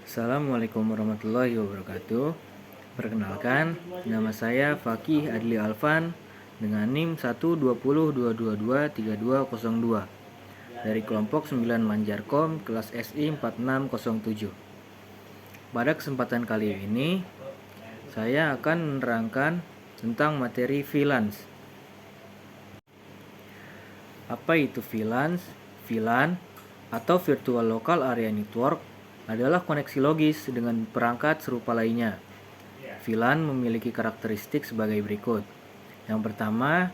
Assalamualaikum warahmatullahi wabarakatuh. Perkenalkan, nama saya Fakih Adli Alfan dengan NIM 12022223202 dari kelompok 9 Manjarkom kelas SI 4607. Pada kesempatan kali ini, saya akan menerangkan tentang materi VLANs. Apa itu VLANs? VLAN atau Virtual Local Area Network adalah koneksi logis dengan perangkat serupa lainnya. VLAN memiliki karakteristik sebagai berikut. Yang pertama,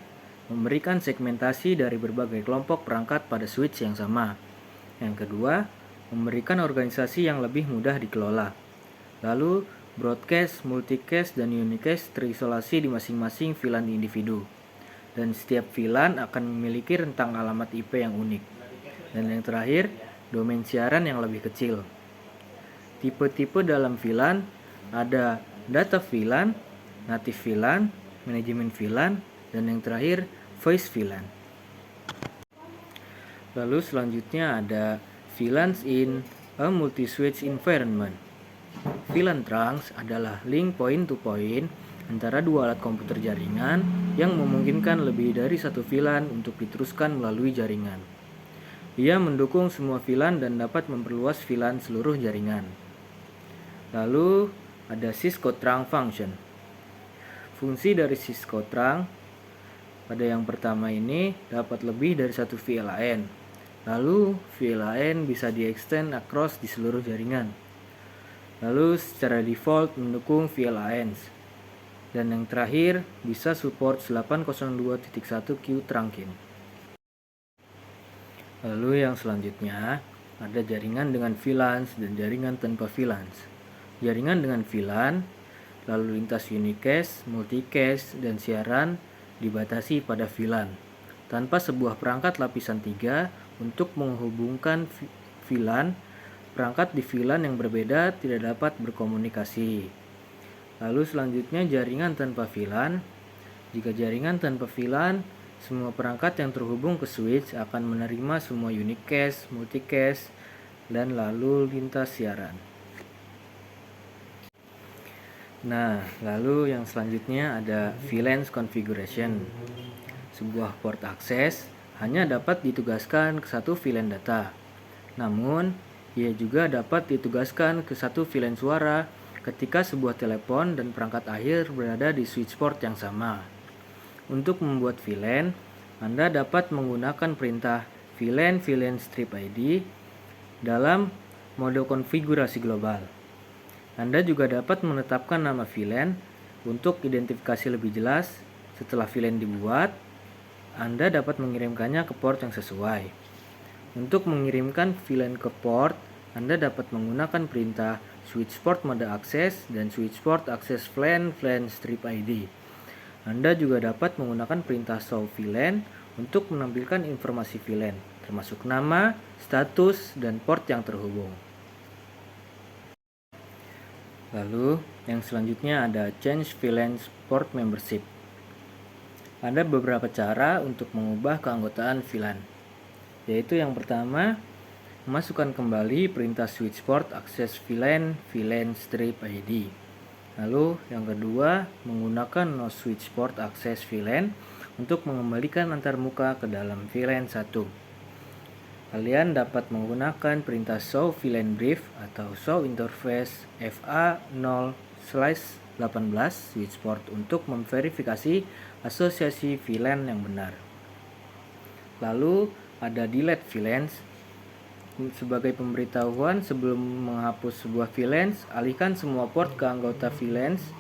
memberikan segmentasi dari berbagai kelompok perangkat pada switch yang sama. Yang kedua, memberikan organisasi yang lebih mudah dikelola. Lalu, broadcast, multicast, dan unicast terisolasi di masing-masing VLAN individu. Dan setiap VLAN akan memiliki rentang alamat IP yang unik. Dan yang terakhir, domain siaran yang lebih kecil. Tipe-tipe dalam VLAN ada data VLAN, native VLAN, manajemen VLAN, dan yang terakhir voice VLAN. Lalu selanjutnya ada VLANs in a multi-switch environment. VLAN trunks adalah link point-to-point antara dua alat komputer jaringan yang memungkinkan lebih dari satu VLAN untuk diteruskan melalui jaringan. Ia mendukung semua VLAN dan dapat memperluas VLAN seluruh jaringan. Lalu ada Cisco Trunk Function. Fungsi dari Cisco Trunk pada yang pertama ini dapat lebih dari satu VLAN. Lalu VLAN bisa di-extend across di seluruh jaringan. Lalu secara default mendukung VLANs. Dan yang terakhir bisa support 802.1q trunking. Lalu yang selanjutnya ada jaringan dengan VLANs dan jaringan tanpa VLANs. Jaringan dengan VLAN, lalu lintas unicast, multicast, dan siaran dibatasi pada VLAN tanpa sebuah perangkat lapisan 3 untuk menghubungkan VLAN. Perangkat di VLAN yang berbeda tidak dapat berkomunikasi. Lalu selanjutnya jaringan tanpa VLAN. Jika jaringan tanpa VLAN, semua perangkat yang terhubung ke switch akan menerima semua unicast, multicast, dan lalu lintas siaran. Nah, lalu yang selanjutnya ada VLANs configuration. Sebuah port akses hanya dapat ditugaskan ke satu VLAN data. Namun, ia juga dapat ditugaskan ke satu VLAN suara ketika sebuah telepon dan perangkat akhir berada di switch port yang sama. Untuk membuat VLAN, Anda dapat menggunakan perintah VLAN strip ID dalam mode konfigurasi global. Anda juga dapat menetapkan nama VLAN untuk identifikasi lebih jelas. Setelah VLAN dibuat, Anda dapat mengirimkannya ke port yang sesuai. Untuk mengirimkan VLAN ke port, Anda dapat menggunakan perintah switch port mode access dan switch port access VLAN strip ID. Anda juga dapat menggunakan perintah show VLAN untuk menampilkan informasi VLAN, termasuk nama, status, dan port yang terhubung. Lalu, yang selanjutnya ada change VLAN port membership. Ada beberapa cara untuk mengubah keanggotaan VLAN, yaitu yang pertama, memasukkan kembali perintah switch port access VLAN strip ID. Lalu yang kedua, menggunakan no switch port access VLAN untuk mengembalikan antar muka ke dalam VLAN 1. Kalian dapat menggunakan perintah show VLAN brief atau show interface FA0/18 switch port untuk memverifikasi asosiasi VLAN yang benar. Lalu ada delete VLANs. Sebagai pemberitahuan sebelum menghapus sebuah VLANs, alihkan semua port ke anggota VLANs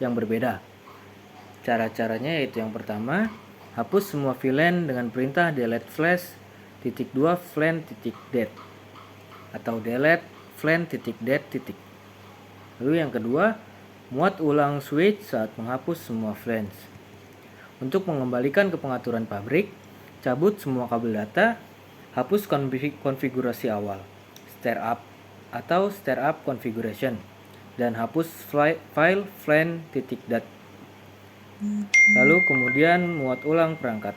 yang berbeda. Cara-caranya yaitu yang pertama, hapus semua VLAN dengan perintah delete flash.2flan.det atau delete flan.det. Lalu yang kedua, muat ulang switch saat menghapus semua VLANs. Untuk mengembalikan ke pengaturan pabrik, cabut semua kabel data, hapus konfigurasi awal, startup configuration, dan hapus file flan.dat. Lalu kemudian muat ulang perangkat.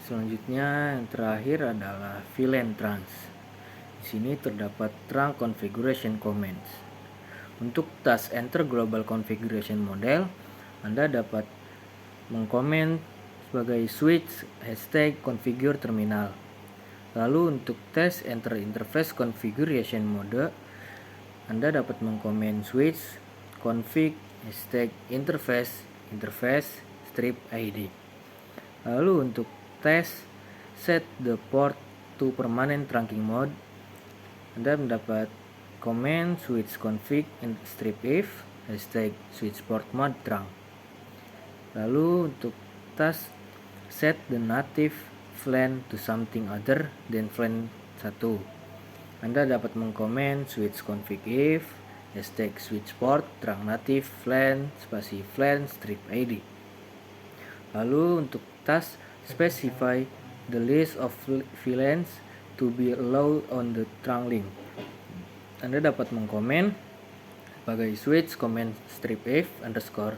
Selanjutnya yang terakhir adalah VLAN trunks. Di sini terdapat trunk configuration commands. Untuk task enter global configuration model, Anda dapat mengkomen sebagai switch #configure terminal. Lalu untuk tes enter interface configuration mode, Anda dapat mengkomen switch config #interface strip id. Lalu untuk tes set the port to permanent trunking mode, Anda mendapat komen switch config strip if #switch port mode trunk. Lalu untuk task set the native VLAN to something other than VLAN 1, Anda dapat mengkomen switch config if #switch port trunk native VLAN VLAN strip id. Lalu untuk task specify the list of VLANs to be allowed on the trunk link, Anda dapat mengkomen sebagai switch command strip if underscore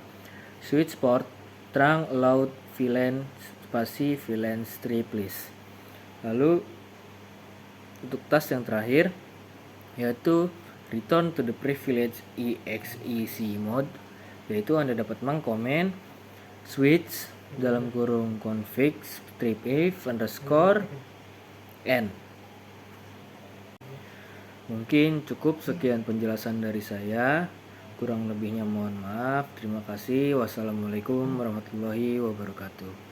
switch port trunk allowed VLAN VLAN strip list. Lalu untuk task yang terakhir yaitu return to the privilege exec mode, yaitu Anda dapat mengkomen switch dalam kurung config strip if underscore n. Mungkin cukup sekian penjelasan dari saya. Kurang lebihnya mohon maaf. Terima kasih. Wassalamualaikum warahmatullahi wabarakatuh.